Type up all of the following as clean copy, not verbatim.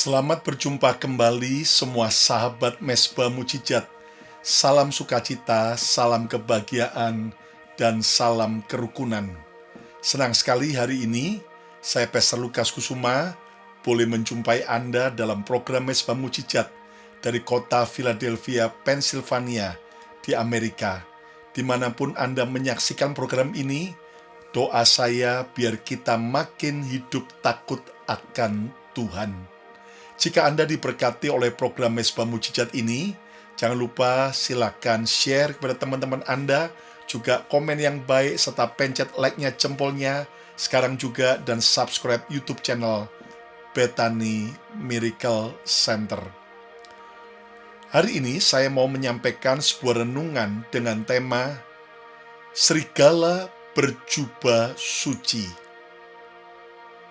Selamat berjumpa kembali semua sahabat Mesbah Mujizat. Salam sukacita, salam kebahagiaan, dan salam kerukunan. Senang sekali hari ini saya Pastor Lukas Kusuma boleh menjumpai Anda dalam program Mesbah Mujizat dari kota Philadelphia, Pennsylvania di Amerika. Dimanapun Anda menyaksikan program ini, doa saya biar kita makin hidup takut akan Tuhan. Jika Anda diberkati oleh program Mesbah Mujizat ini, jangan lupa silakan share kepada teman-teman Anda, juga komen yang baik, serta pencet like-nya, jempolnya, sekarang juga, dan subscribe YouTube channel Bethany Miracle Center. Hari ini saya mau menyampaikan sebuah renungan dengan tema Serigala Berjubah Suci.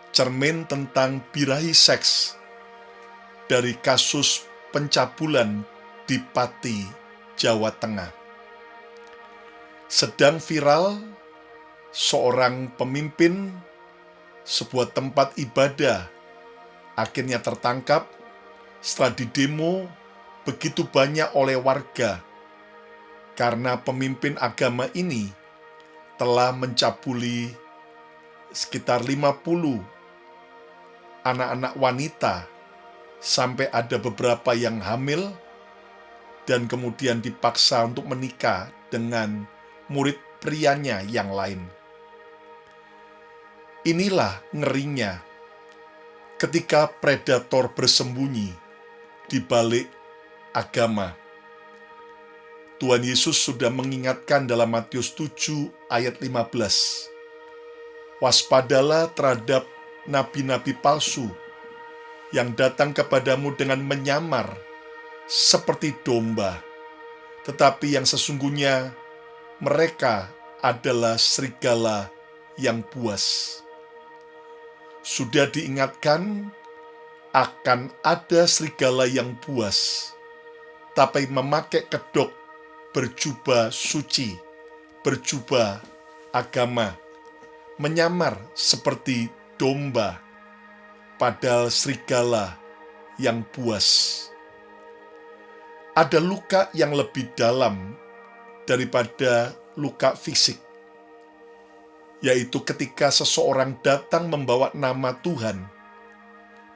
Cermin tentang birahi seks dari kasus pencabulan di Pati, Jawa Tengah. Sedang viral, seorang pemimpin sebuah tempat ibadah akhirnya tertangkap setelah didemo begitu banyak oleh warga karena pemimpin agama ini telah mencabuli sekitar 50 anak-anak wanita, sampai ada beberapa yang hamil dan kemudian dipaksa untuk menikah dengan murid prianya yang lain. Inilah ngerinya ketika predator bersembunyi di balik agama. Tuhan Yesus sudah mengingatkan dalam Matius 7 ayat 15. Waspadalah terhadap nabi-nabi palsu yang datang kepadamu dengan menyamar seperti domba, tetapi yang sesungguhnya mereka adalah serigala yang buas. Sudah diingatkan akan ada serigala yang buas, tapi memakai kedok berjubah suci, berjubah agama, menyamar seperti domba, padahal serigala yang buas. Ada luka yang lebih dalam daripada luka fisik, yaitu ketika seseorang datang membawa nama Tuhan,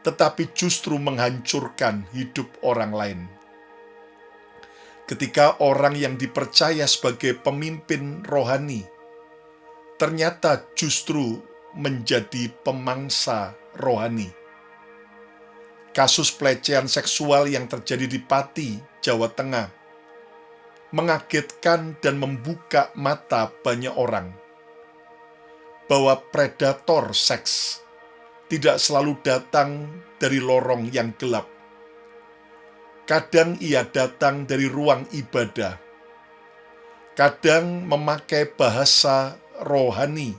tetapi justru menghancurkan hidup orang lain. Ketika orang yang dipercaya sebagai pemimpin rohani ternyata justru menjadi pemangsa rohani. Kasus pelecehan seksual yang terjadi di Pati, Jawa Tengah, mengagetkan dan membuka mata banyak orang bahwa predator seks tidak selalu datang dari lorong yang gelap. Kadang ia datang dari ruang ibadah, kadang memakai bahasa rohani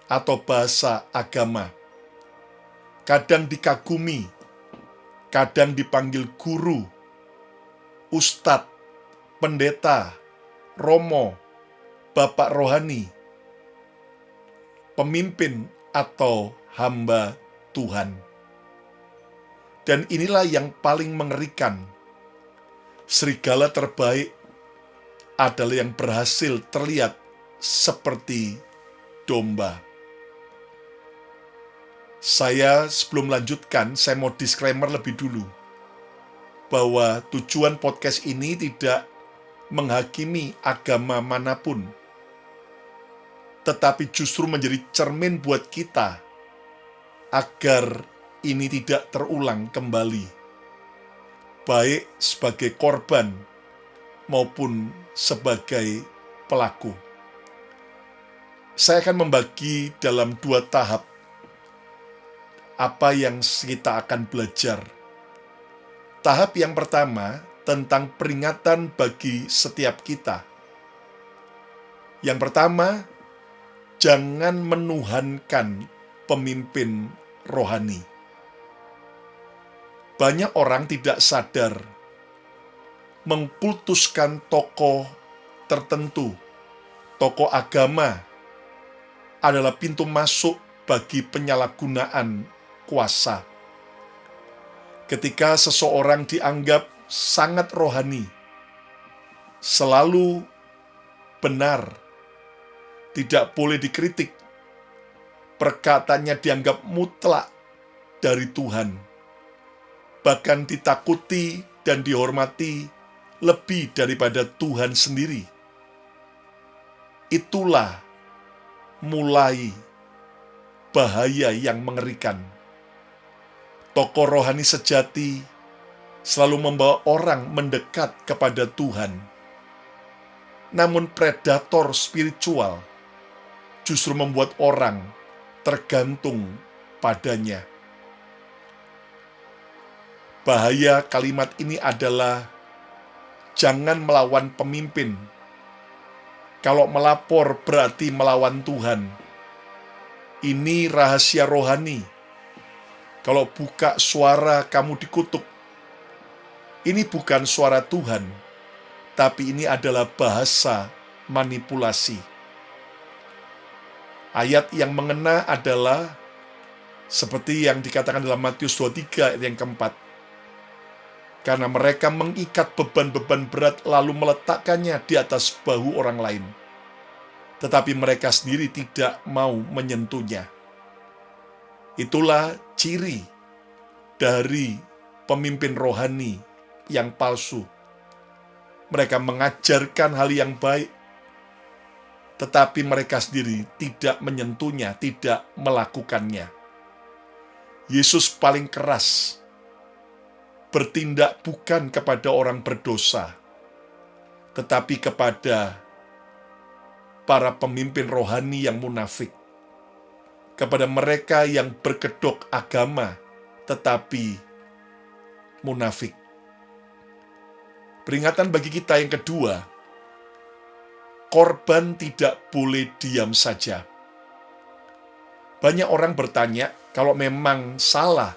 atau bahasa agama, kadang dikagumi, kadang dipanggil guru, ustadz, pendeta, romo, bapak rohani, pemimpin atau hamba Tuhan. Dan inilah yang paling mengerikan. Serigala terbaik adalah yang berhasil terlihat seperti domba. Saya sebelum melanjutkan, saya mau disclaimer lebih dulu bahwa tujuan podcast ini tidak menghakimi agama manapun, tetapi justru menjadi cermin buat kita agar ini tidak terulang kembali, baik sebagai korban maupun sebagai pelaku. Saya akan membagi dalam 2 tahap apa yang kita akan belajar. Tahap yang pertama tentang peringatan bagi setiap kita. Yang pertama, jangan menuhankan pemimpin rohani. Banyak orang tidak sadar mengkultuskan tokoh tertentu, tokoh agama adalah pintu masuk bagi penyalahgunaan kuasa. Ketika seseorang dianggap sangat rohani, selalu benar, tidak boleh dikritik, perkataannya dianggap mutlak dari Tuhan, bahkan ditakuti dan dihormati lebih daripada Tuhan sendiri. Itulah mulai bahaya yang mengerikan. Tokoh rohani sejati selalu membawa orang mendekat kepada Tuhan. Namun predator spiritual justru membuat orang tergantung padanya. Bahaya kalimat ini adalah jangan melawan pemimpin. Kalau melapor berarti melawan Tuhan. Ini rahasia rohani. Kalau buka suara kamu dikutuk. Ini bukan suara Tuhan, tapi ini adalah bahasa manipulasi. Ayat yang mengena adalah seperti yang dikatakan dalam Matius 23 ayat yang keempat. Karena mereka mengikat beban-beban berat lalu meletakkannya di atas bahu orang lain. Tetapi mereka sendiri tidak mau menyentuhnya. Itulah ciri dari pemimpin rohani yang palsu. Mereka mengajarkan hal yang baik, tetapi mereka sendiri tidak menyentuhnya, tidak melakukannya. Yesus paling keras bertindak bukan kepada orang berdosa, tetapi kepada para pemimpin rohani yang munafik, kepada mereka yang berkedok agama tetapi munafik. Peringatan bagi kita yang kedua, korban tidak boleh diam saja. Banyak orang bertanya, kalau memang salah,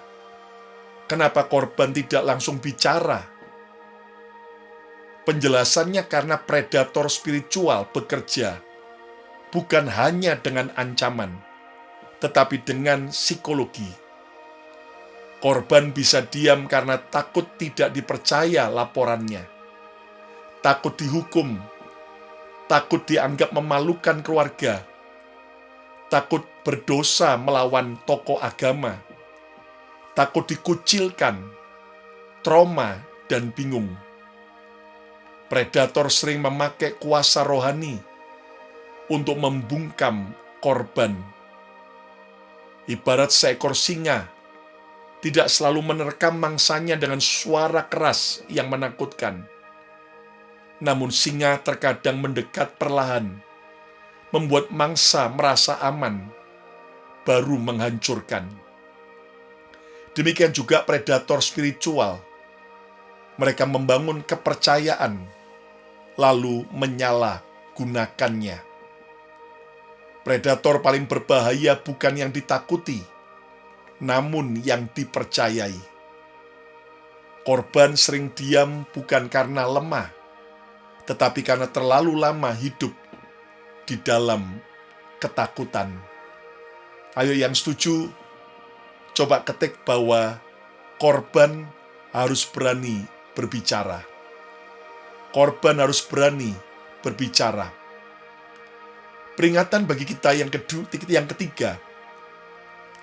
kenapa korban tidak langsung bicara? Penjelasannya karena predator spiritual bekerja bukan hanya dengan ancaman, tetapi dengan psikologi. Korban bisa diam karena takut tidak dipercaya laporannya, takut dihukum, takut dianggap memalukan keluarga, takut berdosa melawan tokoh agama, takut dikucilkan, trauma, dan bingung. Predator sering memakai kuasa rohani untuk membungkam korban. Ibarat seekor singa, tidak selalu menerkam mangsanya dengan suara keras yang menakutkan. Namun singa terkadang mendekat perlahan, membuat mangsa merasa aman, baru menghancurkan. Demikian juga predator spiritual. Mereka membangun kepercayaan, lalu menyalahgunakannya. Predator paling berbahaya bukan yang ditakuti, namun yang dipercayai. Korban sering diam bukan karena lemah, tetapi karena terlalu lama hidup di dalam ketakutan. Ayo yang setuju, coba ketik bahwa korban harus berani berbicara. Korban harus berani berbicara. Peringatan bagi kita yang ketiga,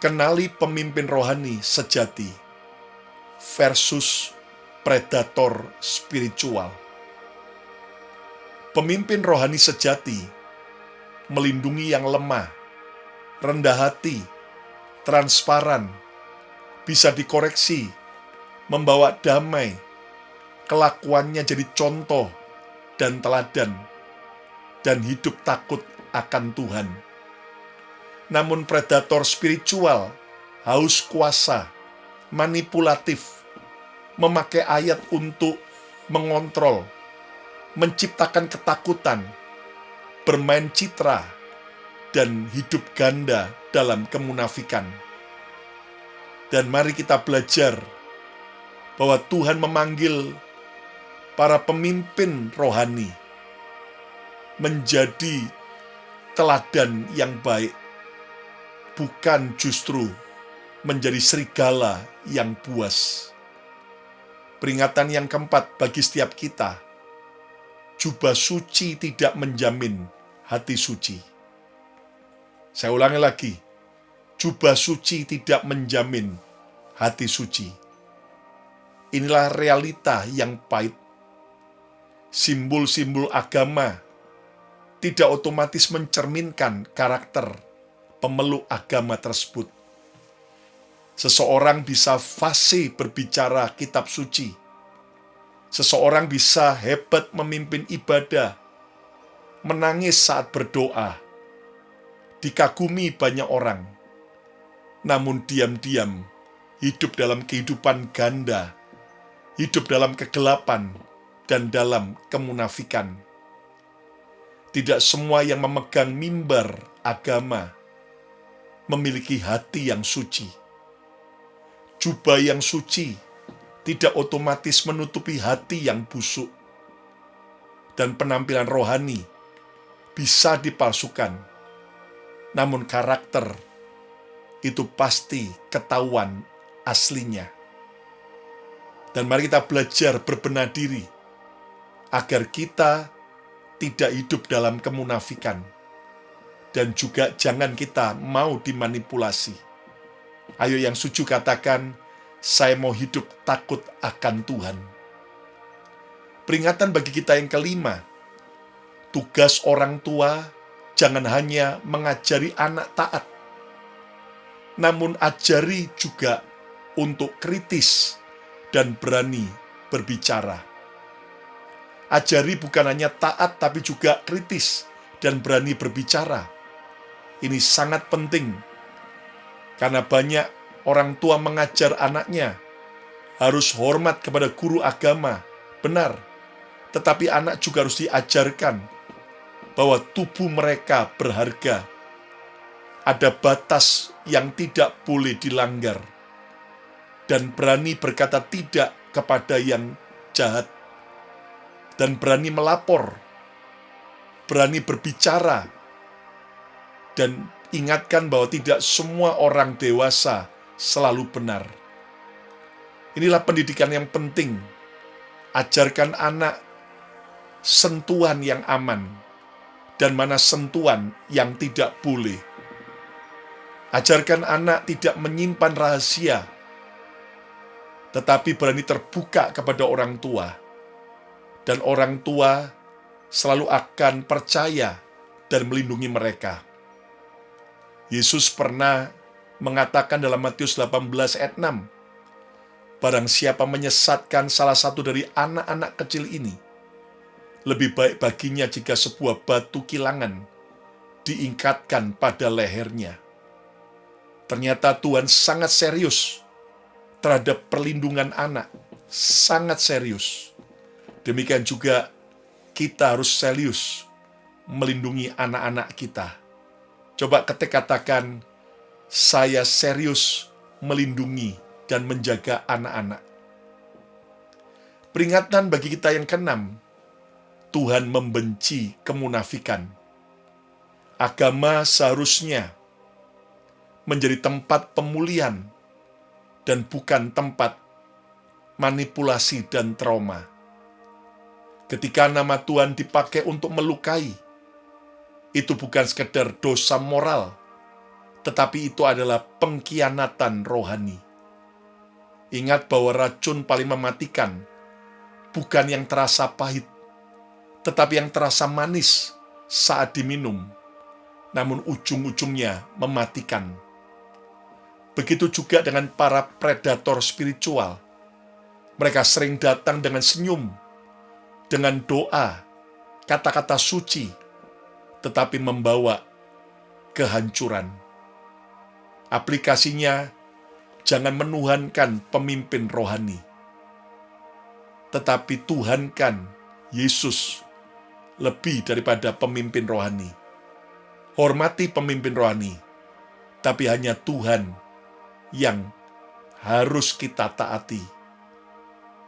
kenali pemimpin rohani sejati versus predator spiritual. Pemimpin rohani sejati melindungi yang lemah, rendah hati, transparan, bisa dikoreksi, membawa damai, kelakuannya jadi contoh dan teladan, dan hidup takut akan Tuhan. Namun predator spiritual, haus kuasa, manipulatif, memakai ayat untuk mengontrol, menciptakan ketakutan, bermain citra, dan hidup ganda dalam kemunafikan. Dan mari kita belajar bahwa Tuhan memanggil para pemimpin rohani menjadi teladan yang baik, bukan justru menjadi serigala yang buas. Peringatan yang keempat bagi setiap kita, jubah suci tidak menjamin hati suci. Saya ulangi lagi, jubah suci tidak menjamin hati suci. Inilah realita yang pahit. Simbol-simbol agama tidak otomatis mencerminkan karakter pemeluk agama tersebut. Seseorang bisa fasih berbicara kitab suci. Seseorang bisa hebat memimpin ibadah, menangis saat berdoa, dikagumi banyak orang, namun diam-diam hidup dalam kehidupan ganda, hidup dalam kegelapan, dan dalam kemunafikan. Tidak semua yang memegang mimbar agama memiliki hati yang suci. Jubah yang suci tidak otomatis menutupi hati yang busuk. Dan penampilan rohani bisa dipalsukan. Namun karakter itu pasti ketahuan aslinya. Dan mari kita belajar berbenah diri agar kita tidak hidup dalam kemunafikan. Dan juga jangan kita mau dimanipulasi. Ayo yang setuju katakan, saya mau hidup takut akan Tuhan. Peringatan bagi kita yang kelima, tugas orang tua jangan hanya mengajari anak taat, namun ajari juga untuk kritis dan berani berbicara. Ajari bukan hanya taat tapi juga kritis dan berani berbicara. Ini sangat penting karena banyak orang tua mengajar anaknya harus hormat kepada guru agama, benar. Tetapi anak juga harus diajarkan bahwa tubuh mereka berharga. Ada batas yang tidak boleh dilanggar. Dan berani berkata tidak kepada yang jahat. Dan berani melapor. Berani berbicara. Dan ingatkan bahwa tidak semua orang dewasa selalu benar. Inilah pendidikan yang penting. Ajarkan anak sentuhan yang aman dan mana sentuhan yang tidak boleh. Ajarkan anak tidak menyimpan rahasia, tetapi berani terbuka kepada orang tua. Dan orang tua selalu akan percaya dan melindungi mereka. Yesus pernah mengatakan dalam Matius 18 ayat 6, barang siapa menyesatkan salah satu dari anak-anak kecil ini, lebih baik baginya jika sebuah batu kilangan diingkatkan pada lehernya. Ternyata Tuhan sangat serius terhadap perlindungan anak, sangat serius. Demikian juga kita harus serius melindungi anak-anak kita. Coba katakan, saya serius melindungi dan menjaga anak-anak. Peringatan bagi kita yang keenam, Tuhan membenci kemunafikan. Agama seharusnya menjadi tempat pemulihan dan bukan tempat manipulasi dan trauma. Ketika nama Tuhan dipakai untuk melukai, itu bukan sekedar dosa moral, tetapi itu adalah pengkhianatan rohani. Ingat bahwa racun paling mematikan bukan yang terasa pahit, tetapi yang terasa manis saat diminum, namun ujung-ujungnya mematikan. Begitu juga dengan para predator spiritual. Mereka sering datang dengan senyum, dengan doa, kata-kata suci, tetapi membawa kehancuran. Aplikasinya, jangan menuhankan pemimpin rohani, tetapi tuhankan Yesus lebih daripada pemimpin rohani. Hormati pemimpin rohani, tapi hanya Tuhan yang harus kita taati,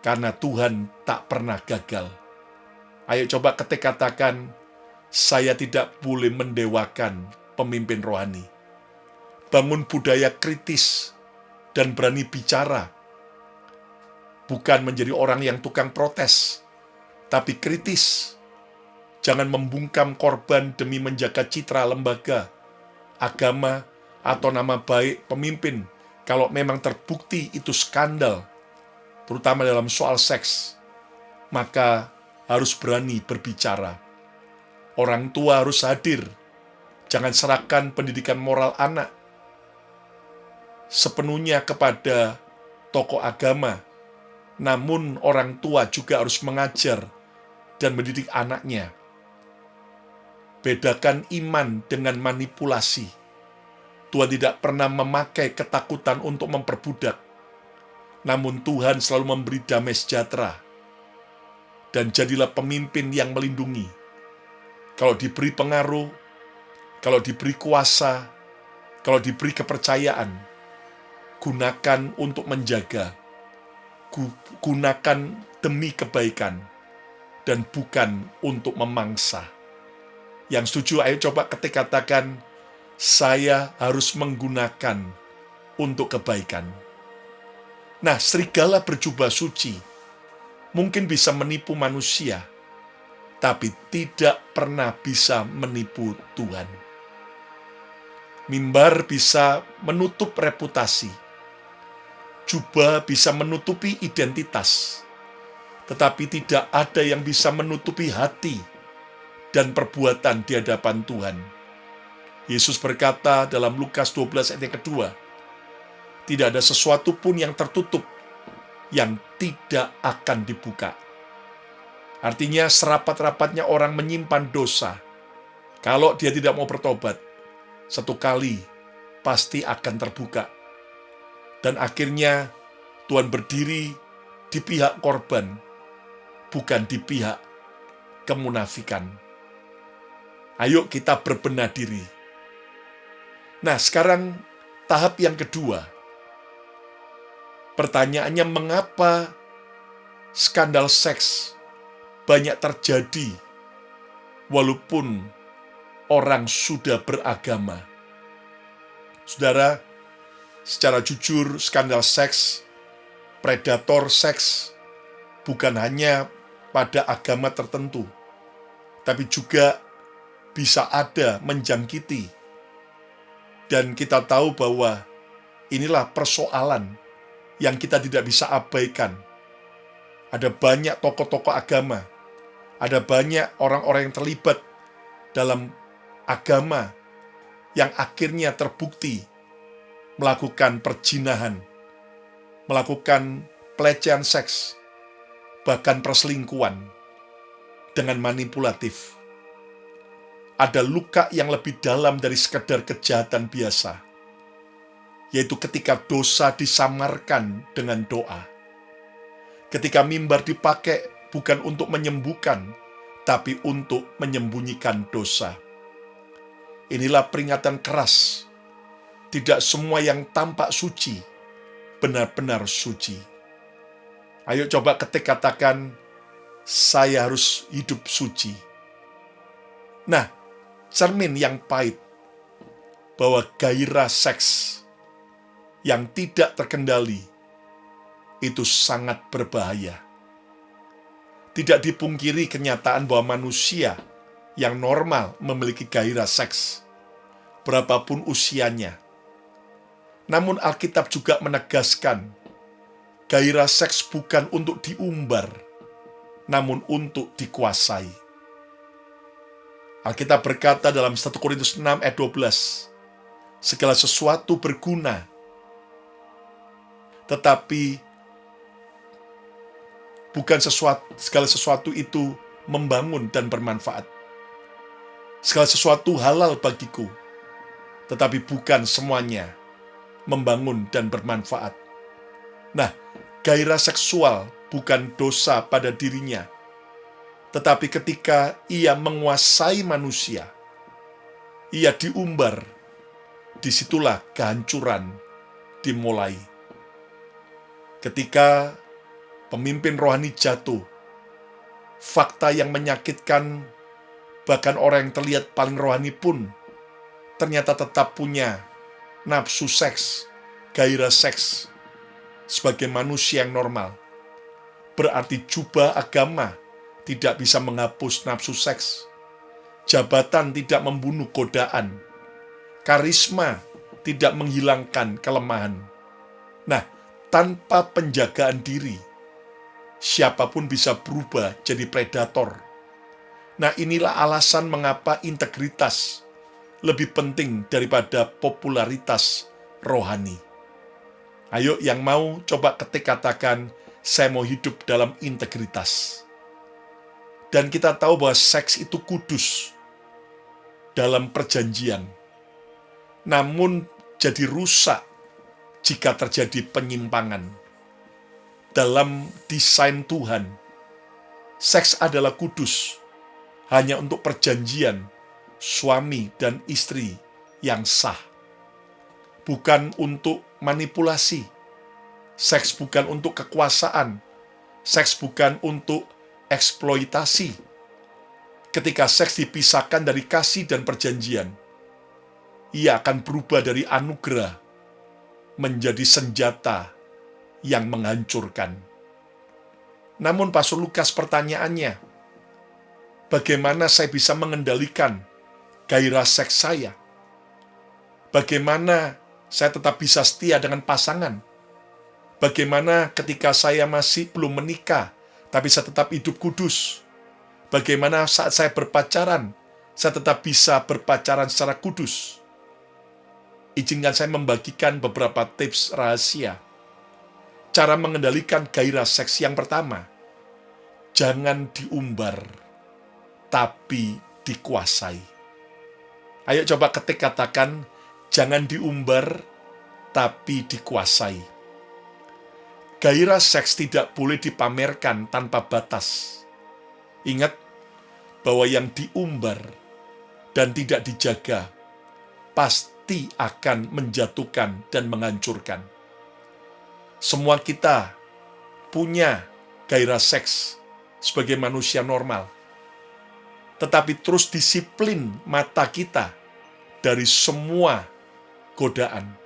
karena Tuhan tak pernah gagal. Ayo coba katakan, saya tidak boleh mendewakan pemimpin rohani. Bangun budaya kritis dan berani bicara. Bukan menjadi orang yang tukang protes, tapi kritis. Jangan membungkam korban demi menjaga citra lembaga, agama, atau nama baik pemimpin kalau memang terbukti itu skandal, terutama dalam soal seks. Maka harus berani berbicara. Orang tua harus hadir. Jangan serahkan pendidikan moral anak sepenuhnya kepada tokoh agama. Namun orang tua juga harus mengajar dan mendidik anaknya. Bedakan iman dengan manipulasi. Tuhan tidak pernah memakai ketakutan untuk memperbudak. Namun Tuhan selalu memberi damai sejahtera. Dan jadilah pemimpin yang melindungi. Kalau diberi pengaruh, kalau diberi kuasa, kalau diberi kepercayaan, gunakan untuk menjaga. Gunakan demi kebaikan dan bukan untuk memangsa. Yang setuju, ayo coba ketik katakan, saya harus menggunakan untuk kebaikan. Nah, serigala berjubah suci mungkin bisa menipu manusia, tapi tidak pernah bisa menipu Tuhan. Mimbar bisa menutup reputasi, jubah bisa menutupi identitas, tetapi tidak ada yang bisa menutupi hati dan perbuatan di hadapan Tuhan. Yesus berkata dalam Lukas 12 ayat yang kedua, tidak ada sesuatu pun yang tertutup yang tidak akan dibuka. Artinya serapat-rapatnya orang menyimpan dosa, kalau dia tidak mau bertobat, satu kali pasti akan terbuka. Dan akhirnya Tuhan berdiri di pihak korban, bukan di pihak kemunafikan. Ayo kita berbenah diri. Nah, sekarang tahap yang kedua. Pertanyaannya, mengapa skandal seks banyak terjadi walaupun orang sudah beragama? Saudara, secara jujur, skandal seks, predator seks, bukan hanya pada agama tertentu, tapi juga bisa ada menjangkiti. Dan kita tahu bahwa inilah persoalan yang kita tidak bisa abaikan. Ada banyak tokoh-tokoh agama, ada banyak orang-orang yang terlibat dalam agama yang akhirnya terbukti melakukan perzinahan, melakukan pelecehan seks, bahkan perselingkuhan dengan manipulatif. Ada luka yang lebih dalam dari sekedar kejahatan biasa, yaitu ketika dosa disamarkan dengan doa. Ketika mimbar dipakai bukan untuk menyembuhkan, tapi untuk menyembunyikan dosa. Inilah peringatan keras. Tidak semua yang tampak suci benar-benar suci. Ayo coba ketik katakan, saya harus hidup suci. Nah, cermin yang pahit bahwa gairah seks yang tidak terkendali itu sangat berbahaya. Tidak dipungkiri kenyataan bahwa manusia yang normal memiliki gairah seks, berapapun usianya. Namun Alkitab juga menegaskan, gairah seks bukan untuk diumbar, namun untuk dikuasai. Alkitab berkata dalam 1 Korintus 6 ayat 12, segala sesuatu berguna, tetapi bukan segala sesuatu itu membangun dan bermanfaat. Segala sesuatu halal bagiku, tetapi bukan semuanya membangun dan bermanfaat. Nah, gairah seksual bukan dosa pada dirinya, tetapi ketika ia menguasai manusia, ia diumbar, disitulah kehancuran dimulai. Ketika pemimpin rohani jatuh, fakta yang menyakitkan, bahkan orang yang terlihat paling rohani pun ternyata tetap punya nafsu seks, gairah seks, sebagai manusia yang normal. berarti jubah agama tidak bisa menghapus nafsu seks. Jabatan tidak membunuh godaan. Karisma tidak menghilangkan kelemahan. Nah, tanpa penjagaan diri, siapapun bisa berubah jadi predator. Nah, inilah alasan mengapa integritas lebih penting daripada popularitas rohani. Ayo yang mau coba ketik katakan, saya mau hidup dalam integritas. Dan kita tahu bahwa seks itu kudus dalam perjanjian. Namun jadi rusak jika terjadi penyimpangan. Dalam desain Tuhan, seks adalah kudus hanya untuk perjanjian suami dan istri yang sah. Bukan untuk manipulasi. Seks bukan untuk kekuasaan. Seks bukan untuk eksploitasi. Ketika seks dipisahkan dari kasih dan perjanjian, ia akan berubah dari anugerah menjadi senjata yang menghancurkan. Namun Pastor Lukas pertanyaannya, bagaimana saya bisa mengendalikan gairah seks saya? Bagaimana saya tetap bisa setia dengan pasangan? Bagaimana ketika saya masih belum menikah, tapi saya tetap hidup kudus? Bagaimana saat saya berpacaran, saya tetap bisa berpacaran secara kudus? Izinkan saya membagikan beberapa tips rahasia. Cara mengendalikan gairah seks yang pertama, jangan diumbar, tapi dikuasai. Ayo coba ketik katakan, jangan diumbar, tapi dikuasai. Gairah seks tidak boleh dipamerkan tanpa batas. Ingat bahwa yang diumbar dan tidak dijaga pasti akan menjatuhkan dan menghancurkan. Semua kita punya gairah seks sebagai manusia normal. Tetapi terus disiplin mata kita dari semua godaan.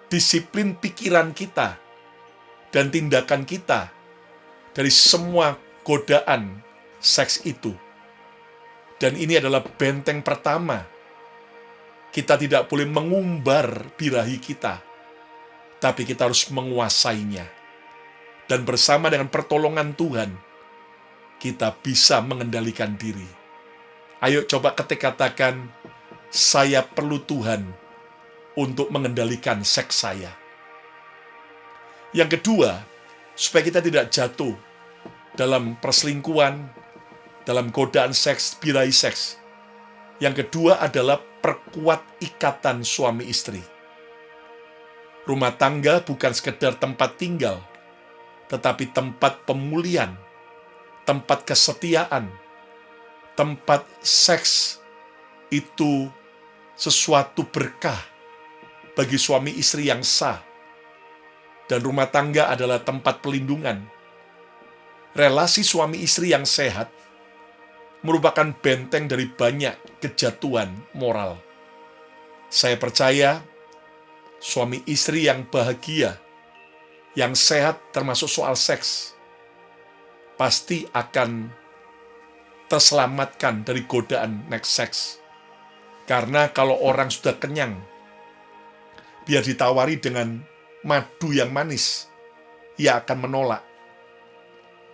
Disiplin pikiran kita dan tindakan kita dari semua godaan seks itu. Dan ini adalah benteng pertama. Kita tidak boleh mengumbar birahi kita, tapi kita harus menguasainya. Dan bersama dengan pertolongan Tuhan, kita bisa mengendalikan diri. Ayo coba ketik katakan, saya perlu Tuhan untuk mengendalikan seks saya. Yang kedua, supaya kita tidak jatuh dalam perselingkuhan, dalam godaan seks, birahi seks. Yang kedua adalah perkuat ikatan suami istri. Rumah tangga bukan sekedar tempat tinggal, tetapi tempat pemulihan, tempat kesetiaan, tempat seks itu sesuatu berkah bagi suami istri yang sah. Dan rumah tangga adalah tempat pelindungan. Relasi suami istri yang sehat merupakan benteng dari banyak kejatuhan moral. Saya percaya suami istri yang bahagia, yang sehat termasuk soal seks, pasti akan terselamatkan dari godaan next sex. Karena kalau orang sudah kenyang, biar ditawari dengan madu yang manis, ia akan menolak.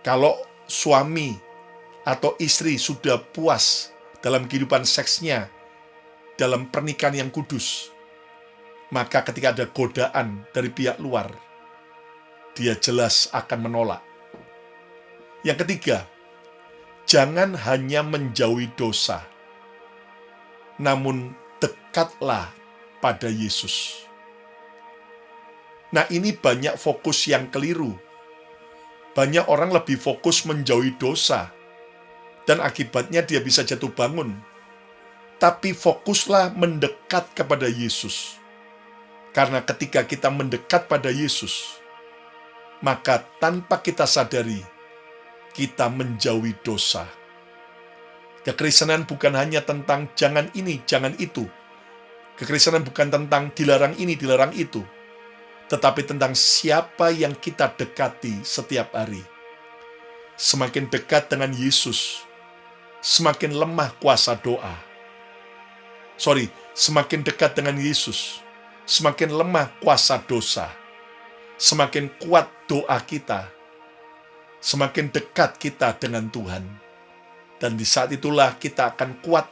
Kalau suami atau istri sudah puas dalam kehidupan seksnya, dalam pernikahan yang kudus, maka ketika ada godaan dari pihak luar, dia jelas akan menolak. Yang ketiga, jangan hanya menjauhi dosa, namun dekatlah pada Yesus. Nah, ini banyak fokus yang keliru. Banyak orang lebih fokus menjauhi dosa, dan akibatnya dia bisa jatuh bangun. Tapi fokuslah mendekat kepada Yesus. Karena ketika kita mendekat pada Yesus, maka tanpa kita sadari, kita menjauhi dosa. Kekristenan bukan hanya tentang jangan ini, jangan itu. Kekristenan bukan tentang dilarang ini, dilarang itu. Tetapi tentang siapa yang kita dekati setiap hari. Semakin dekat dengan Yesus, semakin lemah kuasa doa. Semakin dekat dengan Yesus, semakin lemah kuasa dosa. Semakin kuat doa kita, semakin dekat kita dengan Tuhan. Dan di saat itulah kita akan kuat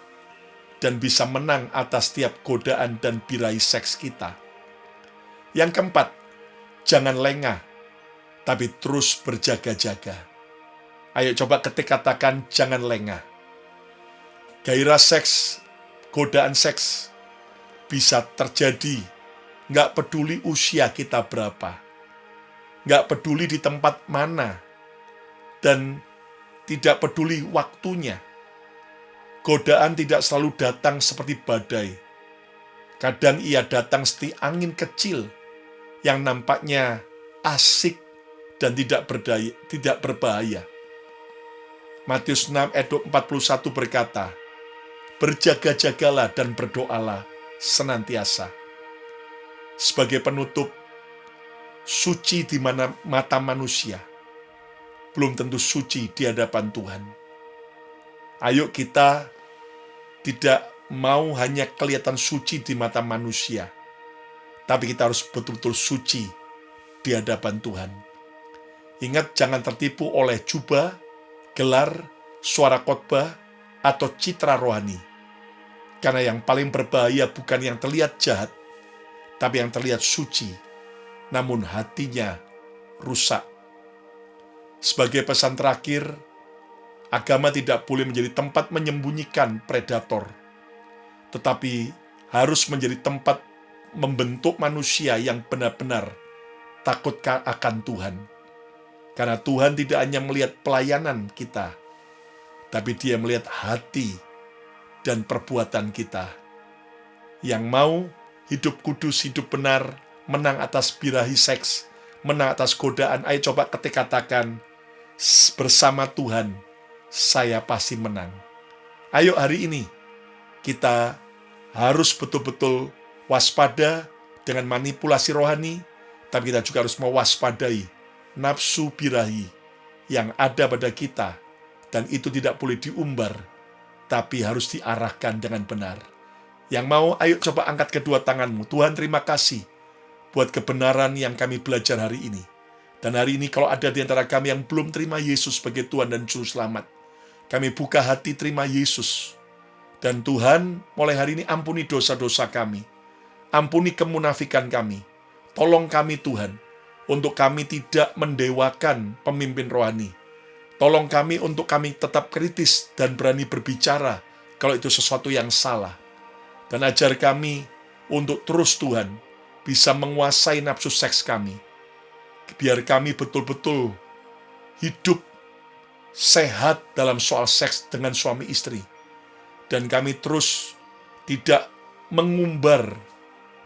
dan bisa menang atas setiap godaan dan birahi seks kita. Yang keempat, jangan lengah, tapi terus berjaga-jaga. Ayo coba katakan jangan lengah. Gairah seks, godaan seks bisa terjadi, nggak peduli usia kita berapa, nggak peduli di tempat mana, dan tidak peduli waktunya. Godaan tidak selalu datang seperti badai. Kadang ia datang seperti angin kecil yang nampaknya asik dan tidak berbahaya. Matius 6 ayat 41 berkata, berjaga-jagalah dan berdoalah senantiasa. Sebagai penutup, suci di mana mata manusia belum tentu suci di hadapan Tuhan. Ayo kita tidak mau hanya kelihatan suci di mata manusia, tapi kita harus betul-betul suci di hadapan Tuhan. Ingat, jangan tertipu oleh jubah, gelar, suara khotbah, atau citra rohani. Karena yang paling berbahaya bukan yang terlihat jahat, tapi yang terlihat suci, namun hatinya rusak. Sebagai pesan terakhir, agama tidak boleh menjadi tempat menyembunyikan predator, tetapi harus menjadi tempat membentuk manusia yang benar-benar takut akan Tuhan. Karena Tuhan tidak hanya melihat pelayanan kita, tapi Dia melihat hati dan perbuatan kita. Yang mau hidup kudus, hidup benar, menang atas birahi seks, menang atas godaan, ayo coba katakan, bersama Tuhan, saya pasti menang. Ayo hari ini, kita harus betul-betul waspada dengan manipulasi rohani, tapi kita juga harus mewaspadai nafsu birahi yang ada pada kita, dan itu tidak boleh diumbar, tapi harus diarahkan dengan benar. Yang mau, ayo coba angkat kedua tanganmu. Tuhan, terima kasih buat kebenaran yang kami belajar hari ini. Dan hari ini kalau ada di antara kami yang belum terima Yesus sebagai Tuhan dan Juru Selamat, kami buka hati terima Yesus. Dan Tuhan, mulai hari ini ampuni dosa-dosa kami. Ampuni kemunafikan kami. Tolong kami Tuhan, untuk kami tidak mendewakan pemimpin rohani. Tolong kami untuk kami tetap kritis dan berani berbicara kalau itu sesuatu yang salah. Dan ajar kami untuk terus Tuhan bisa menguasai nafsu seks kami. Biar kami betul-betul hidup sehat dalam soal seks dengan suami istri. Dan kami terus tidak mengumbar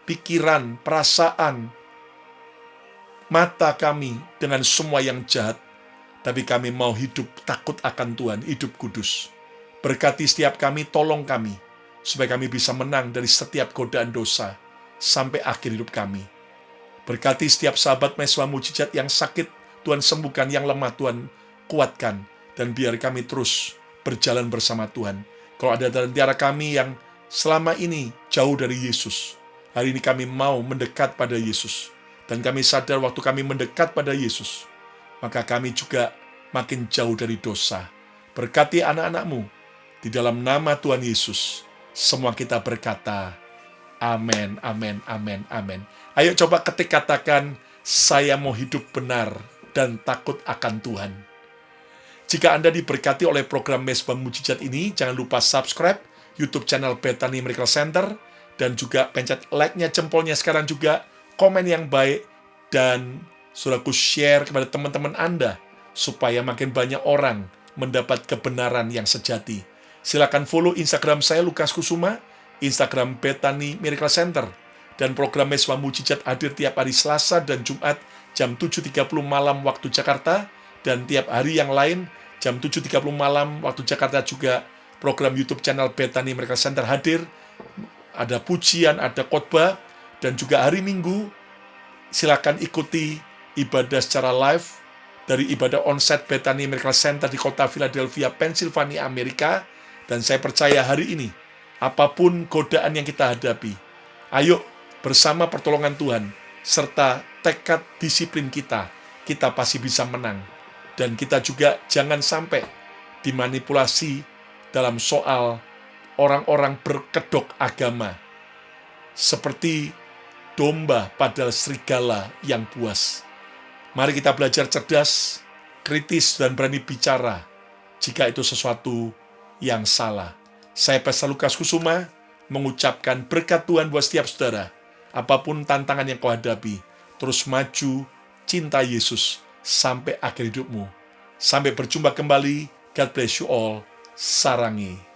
pikiran, perasaan, mata kami dengan semua yang jahat. Tapi kami mau hidup takut akan Tuhan, hidup kudus. Berkati setiap kami, tolong kami, supaya kami bisa menang dari setiap godaan dosa sampai akhir hidup kami. Berkati setiap sahabat Mesbah Mujizat yang sakit, Tuhan sembuhkan, yang lemah Tuhan kuatkan, dan biar kami terus berjalan bersama Tuhan. Kalau ada di antara kami yang selama ini jauh dari Yesus, hari ini kami mau mendekat pada Yesus, dan kami sadar waktu kami mendekat pada Yesus, maka kami juga makin jauh dari dosa. Berkati anak-anak-Mu, di dalam nama Tuhan Yesus, semua kita berkata, amin, amin, amin, amin. Ayo coba katakan, saya mau hidup benar dan takut akan Tuhan. Jika Anda diberkati oleh program Mesbah Mujizat ini, jangan lupa subscribe YouTube channel Bethany Miracle Center, dan juga pencet like-nya, jempolnya sekarang juga, komen yang baik, dan saudaraku share kepada teman-teman Anda, supaya makin banyak orang mendapat kebenaran yang sejati. Silakan follow Instagram saya, Lukas Kusuma, Instagram Bethany Miracle Center, dan program Mesbah Mujizat hadir tiap hari Selasa dan Jumat jam 7.30 malam waktu Jakarta, dan tiap hari yang lain jam 7.30 malam waktu Jakarta juga program YouTube channel Bethany Miracle Center hadir. Ada pujian, ada khotbah, dan juga hari Minggu silakan ikuti ibadah secara live dari ibadah onsite Bethany Miracle Center di kota Philadelphia, Pennsylvania, Amerika. Dan saya percaya hari ini, apapun godaan yang kita hadapi, ayo bersama pertolongan Tuhan, serta tekad disiplin kita pasti bisa menang. Dan kita juga jangan sampai dimanipulasi dalam soal orang-orang berkedok agama, seperti domba pada serigala yang buas. Mari kita belajar cerdas, kritis, dan berani bicara jika itu sesuatu yang salah. Saya Pastor Lukas Kusuma mengucapkan berkat Tuhan buat setiap saudara. Apapun tantangan yang kau hadapi, terus maju, cinta Yesus sampai akhir hidupmu. Sampai berjumpa kembali. God bless you all. Sarangi.